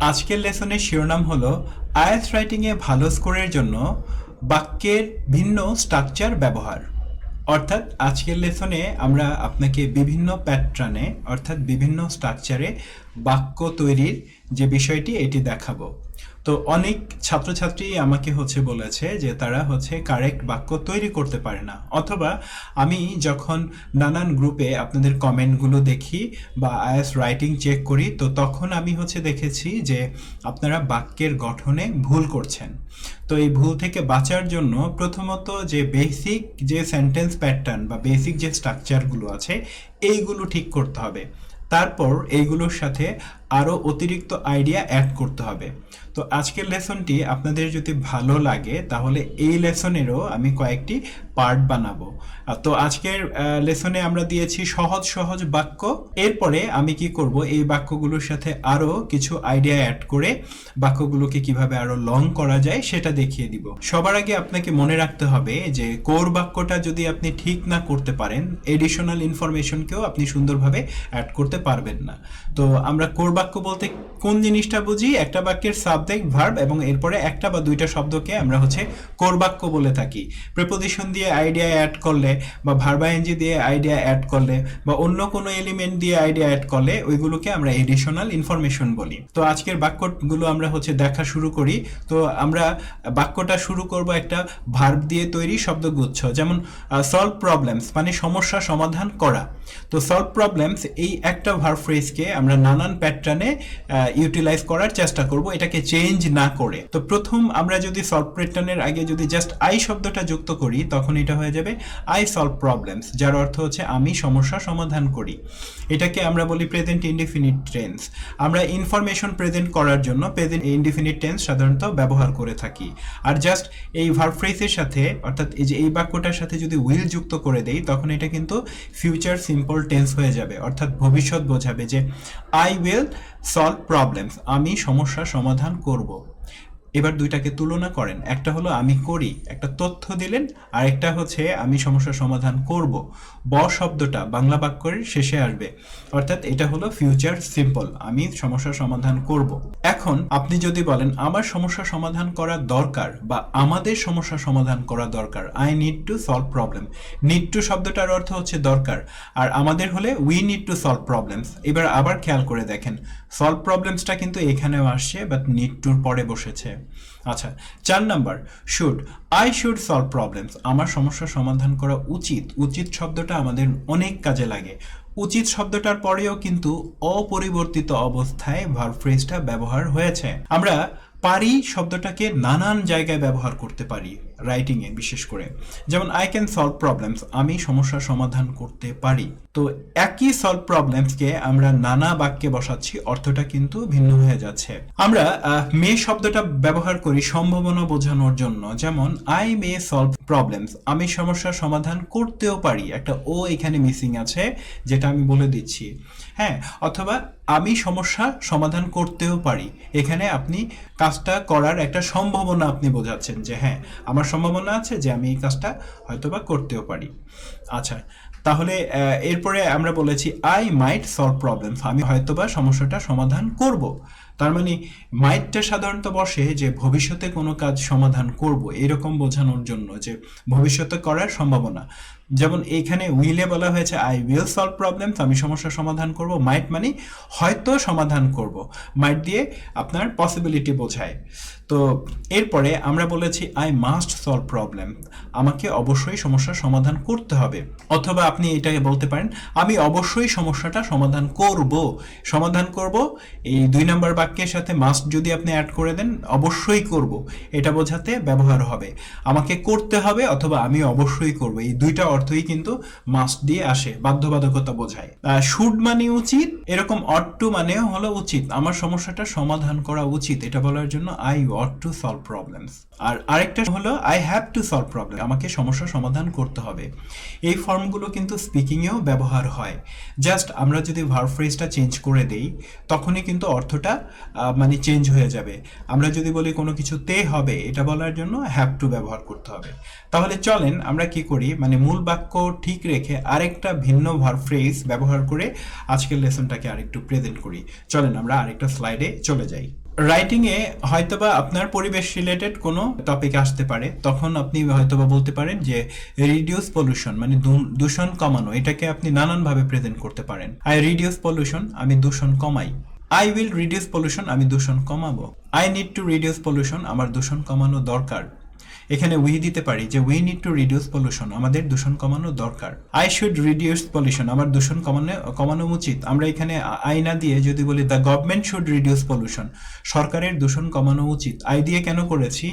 আজকের লেসনের শিরোনাম হলো আইএলটিএস রাইটিংয়ে ভালো স্কোরের জন্য বাক্যের ভিন্ন স্ট্রাকচার ব্যবহার। অর্থাৎ আজকের লেসনে আমরা আপনাকে বিভিন্ন প্যাটার্নে অর্থাৎ বিভিন্ন স্ট্রাকচারে বাক্য তৈরির যে বিষয়টি এটি দেখাবো। তো অনেক ছাত্রছাত্রী আমাকে বলেছে যে তারা কারেক্ট বাক্য তৈরি করতে পারে না, অথবা আমি যখন নানান গ্রুপে আপনাদের কমেন্টগুলো দেখি বা আইএলটিএস রাইটিং চেক করি, তো তখন আমি দেখেছি যে আপনারা বাক্যের গঠনে ভুল করছেন। তো এই ভুল থেকে বাঁচার জন্য প্রথমত যে বেসিক যে সেন্টেন্স প্যাটার্ন বা বেসিক যে স্ট্রাকচারগুলো আছে এইগুলো ঠিক করতে হবে, তারপর এইগুলোর সাথে আরও অতিরিক্ত আইডিয়া অ্যাড করতে হবে। তো আজকের লেসনটি আপনাদের যদি ভালো লাগে তাহলে এই লেসনেরও আমি কয়েকটি পার্ট বানাবো। তো আজকের লেসনে আমরা দিয়েছি সহজ সহজ বাক্য। এরপরে আমি কি করব, এই বাক্যগুলোর সাথে আরও কিছু আইডিয়া অ্যাড করে বাক্যগুলোকে কিভাবে আরও লং করা যায় সেটা দেখিয়ে দিব। সবার আগে আপনাকে মনে রাখতে হবে যে কোর বাক্যটা যদি আপনি ঠিক না করতে পারেন, এডিশনাল ইনফরমেশনকেও আপনি সুন্দরভাবে অ্যাড করতে পারবেন না। তো আমরা কোর বাক্য বলতে কোন জিনিসটা বুঝি? একটা বাক্যের সাবজেক্ট, ভার্ব এবং এরপরে একটা বা দুইটা শব্দকে আমরা কোর বাক্য বলে থাকি। প্রিপোজিশন দিয়ে আইডিয়া অ্যাড করলে বা ভার্ব আইএনজি দিয়ে আইডিয়া অ্যাড করলে বা অন্য কোনো এলিমেন্ট দিয়ে আইডিয়া অ্যাড করলে ওইগুলোকে আমরা এডিশনাল ইনফরমেশন বলি। তো আজকের বাক্যগুলো আমরা দেখা শুরু করি। তো আমরা বাক্যটা শুরু করব একটা ভার্ব দিয়ে তৈরি শব্দগুচ্ছ, যেমন সলভ প্রবলেমস মানে সমস্যা সমাধান করা। তো সলভ প্রবলেমস এই একটা ভার্ব ফ্রেজকে আমরা নানান প্যাটার্নে ইউটিলাইজ করার চেষ্টা করব, এটাকে চেঞ্জ না করে। তো প্রথম আমরা যদি সলভ প্যাটার্নের আগে যদি জাস্ট আই শব্দটা যুক্ত করি তখন এটা হয়ে যাবে আই সলভ প্রবলেমস, যার অর্থ আমি সমস্যা সমাধান করি। এটাকে আমরা বলি প্রেজেন্ট ইনডিফিনিট টেন্স। আমরা ইনফরমেশন প্রেজেন্ট করার জন্য প্রেজেন্ট ইনডিফিনিট টেন্স সাধারণত ব্যবহার করে থাকি। আর জাস্ট এই ভার্ব ফ্রেজের সাথে অর্থাৎ এই বাক্যটার সাথে যদি উইল যুক্ত করে দেই তখন এটা কিন্তু ফিউচার সিম্পল টেন্স হয়ে যাবে, অর্থাৎ ভবিষ্যৎ বোঝাবে যে আই উইল সলভ প্রবলেমস, আমি সমস্যা সমাধান করব। এবার দুইটাকে তুলনা করেন, একটা হলো আমি করি, একটা তথ্য দিলেন, আর একটা আমি সমস্যা সমাধান করব। ব শব্দটা বাংলা বাক্যের শেষে আসবে, অর্থাৎ এটা হলো ফিউচার সিম্পল, আমি সমস্যা সমাধান করব। এখন আপনি যদি বলেন আমার সমস্যা সমাধান করা দরকার বা আমাদের সমস্যা সমাধান করা দরকার, I need to solve problem. Need to শব্দটার অর্থ দরকার, আর আমাদের হলে we need to solve problems. এবার আবার খেয়াল করে দেখেন, সলভ প্রবলেমসটা কিন্তু এখানেও আসছে বাট নিড টুর পরে বসেছে। আচ্ছা, 4 number, should, I should solve problems, আমার সমস্যা সমাধান করা উচিত। উচিত শব্দটা আমাদের অনেক কাজে লাগে। উচিত শব্দটার পরেও কিন্তু অপরিবর্তিত অবস্থায় ভার্ব ফ্রেজটা ব্যবহার হয়েছে। আমরা পারি শব্দটাকে নানান জায়গায় ব্যবহার করতে পারি রাইটিংয়ে, বিশেষ করে যেমন আই ক্যান সলভ প্রবলেমস, আমি সমস্যার সমাধান করতে পারি। তো একই সলভ প্রবলেমসকে আমরা নানা বাক্যে বসাচ্ছি, অর্থটা কিন্তু ভিন্ন হয়ে যাচ্ছে। আমরা মে শব্দটা ব্যবহার করি সম্ভাবনা বোঝানোর জন্য, যেমন আই মে সলভ প্রবলেমস, আমি সমস্যার সমাধান করতেও পারি। একটা ও এখানে মিসিং আছে যেটা আমি বলে দিচ্ছি, হ্যাঁ। অথবা আমি সমস্যা সমাধান করতেও পারি, এখানে আপনি কাজটা করার একটা সম্ভাবনা আপনি বোঝাচ্ছেন যে হ্যাঁ আমার সম্ভাবনা আছে যে আমি এই কাজটা হয়তোবা করতেও পারি। আচ্ছা, তাহলে এরপরে আমরা বলেছি আই মাইট সলভ প্রবলেমস, আমি হয়তোবা সমস্যাটা সমাধান করব। তার মানে মাইটটা সাধারণত বসে যে ভবিষ্যতে কোনো কাজ সমাধান করব এরকম বোঝানোর জন্য, যে ভবিষ্যতে করার সম্ভাবনা। যেমন এখানে উইলে বলা হয়েছে আই উইল সলভ প্রবলেমস, আমি সমস্যার সমাধান করব। মাইট মানে হয়তো সমাধান করব, মাইট দিয়ে আপনার পসিবিলিটি বোঝায়। তো এরপরে আমরা বলেছি আই মাস্ট সলভ প্রবলেম, আমাকে অবশ্যই সমস্যার সমাধান করতে হবে। অথবা আপনি এটাকে বলতে পারেন আমি অবশ্যই সমস্যাটা সমাধান করব। সমাধান করব এই 2 নম্বর বাক্যের সাথে মাস্ট যদি আপনি অ্যাড করে দেন, অবশ্যই করব এটা বোঝাতে ব্যবহার হবে। আমাকে করতে হবে অথবা আমি অবশ্যই করব, এই দুইটা অর্থই কিন্তু মাস্ট দিয়ে আসে, বাধ্যবাধকতা বোঝায়। শুড মানে উচিত, এরকম অট টু মানেও হলো উচিত, আমার সমস্যাটা সমাধান করা উচিত, এটা বলার জন্য I ought to solve problems। আর আরেকটা হলো I have to solve problem, আমাকে সমস্যা সমাধান করতে হবে। এই ফর্মগুলো কিন্তু স্পিকিংয়েও ব্যবহার হয়। জাস্ট আমরা যদি ভার্ব ফ্রেজটা চেঞ্জ করে দেই তখনই কিন্তু অর্থটা মানে চেঞ্জ হয়ে যাবে। আমরা যদি বলি কোনো কিছুতে হবে, এটা বলার জন্য হ্যাভ টু ব্যবহার করতে হবে। তাহলে চলেন আমরা কি করি, মানে মূল বাক্য ঠিক রেখে আরেকটা ভিন্ন ভার্ব ফ্রেজ ব্যবহার করে আজকের লেসনটাকে আরেকটু প্রেজেন্ট করি। চলেন আমরা আরেকটা স্লাইডে চলে যাই। রাইটিং এ হয়তোবা আপনার পরিবেশ রিলেটেড কোনো টপিক আসতে পারে, তখন আপনি হয়তোবা বলতে পারেন যে রিডিউস পলিউশন মানে দূষণ কমানো, এটাকে আপনি নানান ভাবে প্রেজেন্ট করতে পারেন। আই রিডিউস পলিউশন, আমি দূষণ কমাই। আই উইল রিডিউস পলিউশন, আমি দূষণ কমাবো। I need to reduce pollution, আমার দূষণ কমানো দরকার। এখানে উই দিতে পারি যে we need to reduce pollution, আমাদের দূষণ কমানো দরকার। আই শুড রিডিউস পলিউশন, আমার দূষণ কমানো উচিত। আমরা এখানে আই না দিয়ে যদি বলি the government should reduce pollution, সরকারের দূষণ কমানো উচিত। আই দিয়ে কেন করেছি?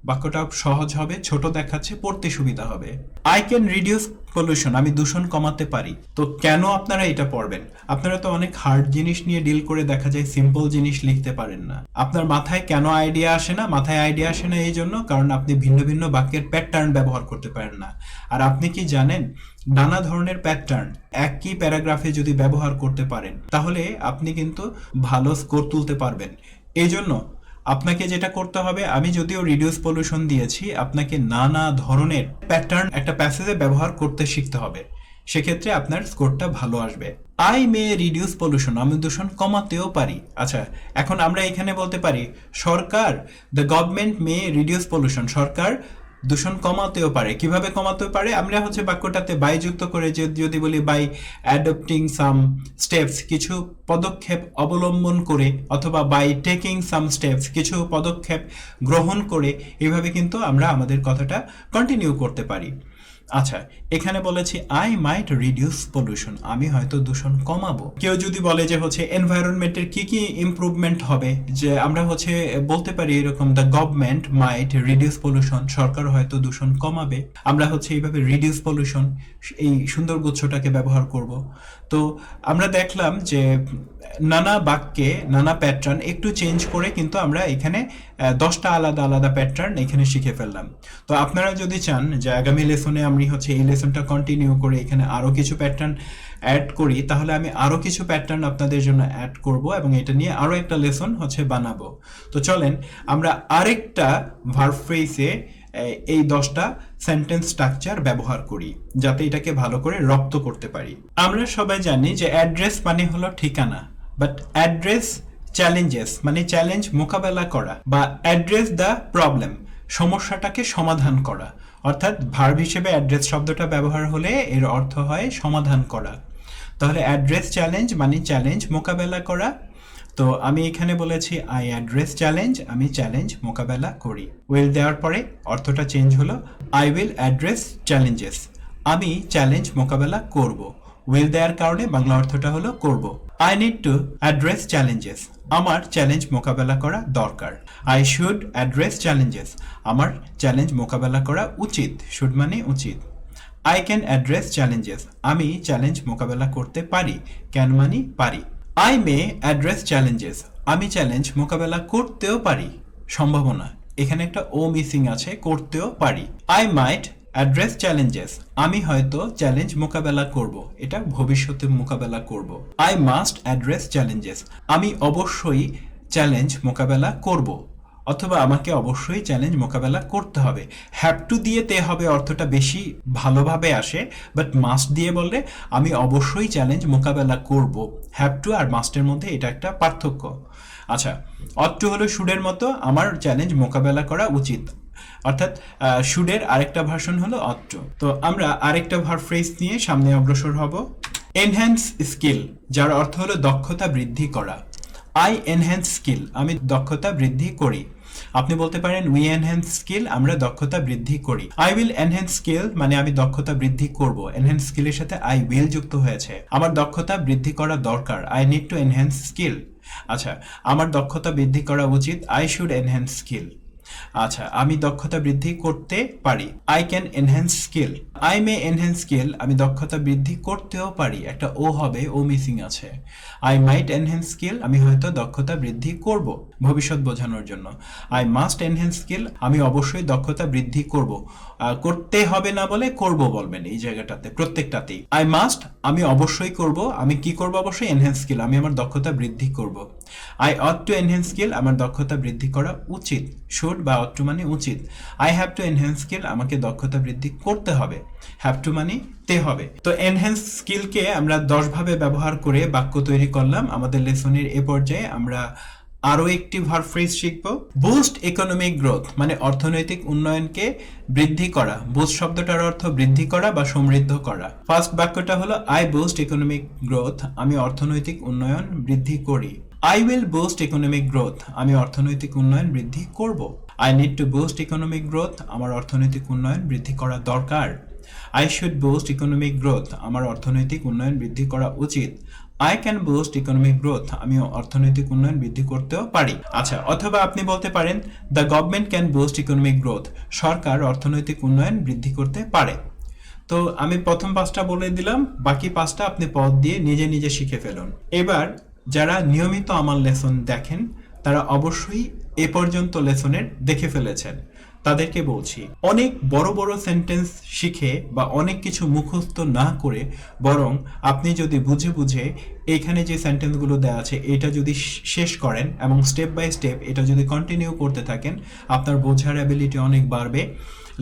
বাক্যটা সহজ হবে, ছোট দেখাচ্ছে, পড়তে সুবিধা হবে। আই ক্যান রিডিউস পলিউশন, আমি দূষণ কমাতে পারি। তো কেন আপনারা এটা পড়বেন? আপনারা তো অনেক হার্ড জিনিস নিয়ে ডিল করে দেখা যায় সিম্পল জিনিস লিখতে পারেন না। আপনার মাথায় কেন আইডিয়া আসে না? মাথায় আইডিয়া আসে না এই জন্য কারণ আপনি ভিন্ন ভিন্ন বাক্যের প্যাটার্ন ব্যবহার করতে পারেন না। আর আপনি কি জানেন, নানা ধরনের প্যাটার্ন একই প্যারাগ্রাফে যদি ব্যবহার করতে পারেন তাহলে আপনি কিন্তু ভালো স্কোর তুলতে পারবেন। এই জন্য আপনাকে যেটা করতে হবে, আমি যদিও রিডিউস পলিউশন দিয়েছি, আপনাকে নানা ধরনের প্যাটার্ন একটা প্যাসেজে ব্যবহার করতে শিখতে হবে, সেক্ষেত্রে আপনার স্কোরটা ভালো আসবে। আই মে রিডিউস পলিউশন, আমি দূষণ কমাতেও পারি। আচ্ছা, এখন আমরা এখানে বলতে পারি সরকার, the government may reduce pollution, সরকার দূষণ কমাতেও পারে। কিভাবে কমাতে পারে? আমরা বাক্যটাতে বাই যুক্ত করে যদি বলি বাই অ্যাডপ্টিং সাম স্টেপস, কিছু পদক্ষেপ অবলম্বন করে, অথবা বাই টেকিং সাম স্টেপস, কিছু পদক্ষেপ গ্রহণ করে, এইভাবে কিন্তু আমরা আমাদের কথাটা কন্টিনিউ করতে পারি। আচ্ছা, এখানে বলেছি আই মাইট রিডিউস পলিউশন, আমি হয়তো দূষণ কমাবো। কেউ যদি বলে যে এনভায়রনমেন্টের কি কি ইমপ্রুভমেন্ট হবে, যে আমরা বলতে পারি এরকম the government might reduce pollution, সরকার হয়তো দূষণ কমাবে। আমরা এইভাবে রিডিউস পলিউশন এই সুন্দর গুচ্ছটাকে ব্যবহার করব। তো আমরা দেখলাম যে নানা বাক্যে নানা প্যাটার্ন একটু চেঞ্জ করে কিন্তু আমরা এখানে 10টা আলাদা আলাদা প্যাটার্ন এখানে শিখে ফেললাম। তো আপনারা যদি চান যে আগামী লেসনে আমি এই লেসনটা কন্টিনিউ করে এখানে আরো কিছু প্যাটার্ন অ্যাড করি, তাহলে আমি আরো কিছু প্যাটার্ন আপনাদের জন্য অ্যাড করব এবং এটা নিয়ে আরো একটা লেসন বানাবো। তো চলেন আমরা আরেকটা ভার্ব ফ্রেজে এই 10টা সেন্টেন্স স্ট্রাকচার ব্যবহার করি যাতে এটাকে ভালো করে রপ্ত করতে পারি। আমরা সবাই জানি যে অ্যাড্রেস মানে হলো ঠিকানা, বাট অ্যাড্রেস চ্যালেঞ্জেস মানে চ্যালেঞ্জ মোকাবেলা করা, বা অ্যাড্রেস দ্য প্রবলেম সমস্যাটাকে সমাধান করা। অর্থাৎ ভার্ব হিসেবে অ্যাড্রেস শব্দটা ব্যবহার হলে এর অর্থ হয় সমাধান করা। তাহলে অ্যাড্রেস চ্যালেঞ্জ মানে চ্যালেঞ্জ মোকাবেলা করা। তো আমি এখানে বলেছি আই অ্যাড্রেস চ্যালেঞ্জ, আমি চ্যালেঞ্জ মোকাবেলা করি। উইল দেওয়ার পরে অর্থটা চেঞ্জ হলো আই উইল অ্যাড্রেস চ্যালেঞ্জেস, আমি চ্যালেঞ্জ মোকাবেলা করব। উইল দেওয়ার কারণে বাংলা অর্থটা হলো করব। I need to address challenges, আমার চ্যালেঞ্জ মোকাবেলা করা দরকার। আই শুড অ্যাড্রেস চ্যালেঞ্জেস, আমার চ্যালেঞ্জ মোকাবেলা করা উচিত। শুড মানে উচিত। আই ক্যান অ্যাড্রেস চ্যালেঞ্জেস, আমি চ্যালেঞ্জ মোকাবেলা করতে পারি। ক্যান মানে পারি। আই মে অ্যাড্রেস চ্যালেঞ্জেস, আমি চ্যালেঞ্জ মোকাবেলা করতেও পারি। সম্ভাবনা, এখানে একটা ও মিসিং আছে, করতেও পারি। আই মাইট অ্যাড্রেস চ্যালেঞ্জেস, আমি হয়তো চ্যালেঞ্জ মোকাবেলা করব, এটা ভবিষ্যতে মোকাবেলা করব। আই মাস্ট অ্যাড্রেস চ্যালেঞ্জেস, আমি অবশ্যই চ্যালেঞ্জ মোকাবেলা করব, অথবা আমাকে অবশ্যই চ্যালেঞ্জ মোকাবেলা করতে হবে। হ্যাভ টু দিয়ে তে হবে অর্থটা বেশি ভালোভাবে আসে, বাট মাস্ট দিয়ে বললে আমি অবশ্যই চ্যালেঞ্জ মোকাবেলা করব। হ্যাভ টু আর মাস্টের মধ্যে এটা একটা পার্থক্য। আচ্ছা, অট টু হলো শুডের মতো, আমার চ্যালেঞ্জ মোকাবেলা করা উচিত। অর্থাৎ শুডের আরেকটা ভার্সন হলো অট টু। তো আমরা আরেকটা ভার্ব ফ্রেজ নিয়ে সামনে অগ্রসর হব। এনহ্যান্স স্কিল, যার অর্থ হলো দক্ষতা বৃদ্ধি করা। আই এনহ্যান্স স্কিল, আমি দক্ষতা বৃদ্ধি করি। আপনি বলতে পারেন উই এনহ্যান্স স্কিল, আমরা দক্ষতা বৃদ্ধি করি। আই উইল এনহ্যান্স স্কিল মানে আমি দক্ষতা বৃদ্ধি করব। এনহ্যান্স স্কিলের সাথে আই উইল যুক্ত হয়েছে। আমার দক্ষতা বৃদ্ধি করা দরকার। I need to enhance skill. আচ্ছা, আমার দক্ষতা বৃদ্ধি করা উচিত। I should enhance skill. আচ্ছা, আমি দক্ষতা বৃদ্ধি করতে পারি। I can enhance skill. I may enhance skill, আমি দক্ষতা বৃদ্ধি করতেও পারি। একটা ও হবে, ও মিসিং আছে। আই মাইট এনহ্যান্স স্কিল, আমি হয়তো দক্ষতা বৃদ্ধি করব, ভবিষ্যৎ বোঝানোর জন্য। আই মাস্ট এনহ্যান্স স্কিল, আমি অবশ্যই দক্ষতা বৃদ্ধি করব। করতে হবে না বলে করব বলবেন এই জায়গাটাতে, প্রত্যেকটাতেই। আই মাস্ট, আমি অবশ্যই করব। আমি কি করব? অবশ্যই এনহ্যান্স স্কিল, আমি আমার দক্ষতা বৃদ্ধি করব। I ought to enhance skill, আমার দক্ষতা বৃদ্ধি করা উচিত। শুড বা অট টু মানে উচিত। I have to enhance skill, আমাকে দক্ষতা বৃদ্ধি করতে হবে। হ্যাভ টু মানে তে হবে। তো এনহ্যান্স স্কিলকে আমরা 10 ভাবে ব্যবহার করে বাক্য তৈরি করলাম। আমাদের লেসনের এ পর্যায়ে আমরা আরো একটি ভার্ব ফ্রেজ শিখব। বুস্ট ইকোনমিক গ্রোথ মানে অর্থনৈতিক উন্নয়নকে বৃদ্ধি করা। বুস্ট শব্দটার অর্থ বৃদ্ধি করা বা সমৃদ্ধ করা। ফার্স্ট বাক্যটা হলো আই বুস্ট ইকোনমিক গ্রোথ, আমি অর্থনৈতিক উন্নয়ন বৃদ্ধি করি। I will boost economic growth, আমি অর্থনৈতিক উন্নয়ন বৃদ্ধি করব। I need to boost economic growth, আমার অর্থনৈতিক উন্নয়ন বৃদ্ধি করা দরকার। I should boost economic growth, আমার অর্থনৈতিক উন্নয়ন বৃদ্ধি করা উচিত। I can boost economic growth, আমি অর্থনৈতিক উন্নয়ন বৃদ্ধি করতেও পারি। আচ্ছা, অথবা আপনি বলতে পারেন the government can boost economic growth, সরকার অর্থনৈতিক উন্নয়ন বৃদ্ধি করতে পারে। তো আমি প্রথম পাঁচটা বলে দিলাম, বাকি পাঁচটা আপনি পদ দিয়ে নিজে নিজে শিখে ফেলুন। এবার যারা নিয়মিত আমার লেসন দেখেন তারা অবশ্যই এ পর্যন্ত লেসনের দেখে ফেলেছেন। তাদেরকে বলছি, অনেক বড় বড় সেন্টেন্স শিখে বা অনেক কিছু মুখস্থ না করে বরং আপনি যদি বুঝে বুঝে এইখানে যে সেন্টেন্সগুলো দেওয়া আছে এটা যদি শেষ করেন এবং স্টেপ বাই স্টেপ এটা যদি কন্টিনিউ করতে থাকেন, আপনার বোঝার অ্যাবিলিটি অনেক বাড়বে,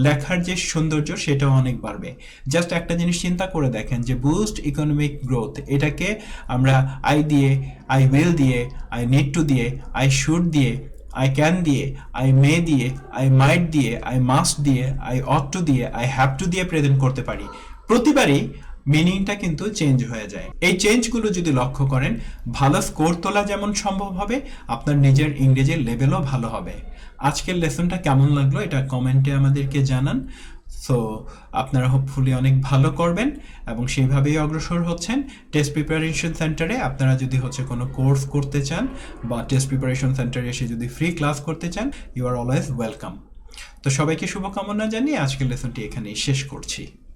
লেখার যে সৌন্দর্য সেটাও অনেক বাড়বে। জাস্ট একটা জিনিস চিন্তা করে দেখেন যে বুস্ট ইকোনমিক গ্রোথ, এটাকে আমরা আই দিয়ে, আই উইল দিয়ে, আই নিড টু দিয়ে, আই শুড দিয়ে, আই ক্যান দিয়ে, আই মে দিয়ে, আই মাইট দিয়ে, আই মাস্ট দিয়ে, আই অট টু দিয়ে, আই হ্যাভ টু দিয়ে প্রেজেন্ট করতে পারি। প্রতিবারই মিনিংটা কিন্তু চেঞ্জ হয়ে যায়। এই চেঞ্জগুলো যদি লক্ষ্য করেন, ভালো স্কোর তোলা যেমন সম্ভব হবে, আপনার নিজের ইংরেজির লেভেলও ভালো হবে। আজকের লেসনটা কেমন লাগলো এটা কমেন্টে আমাদেরকে জানান। সো আপনারা হোপফুলি অনেক ভালো করবেন এবং সেইভাবেই অগ্রসর হচ্ছেন। টেস্ট প্রিপারেশন সেন্টারে আপনারা যদি কোনো কোর্স করতে চান বা টেস্ট প্রিপারেশন সেন্টারে এসে যদি ফ্রি ক্লাস করতে চান, ইউ আর অলওয়েজ ওয়েলকাম। তো সবাইকে শুভকামনা জানিয়ে আজকের লেসনটি এখানেই শেষ করছি।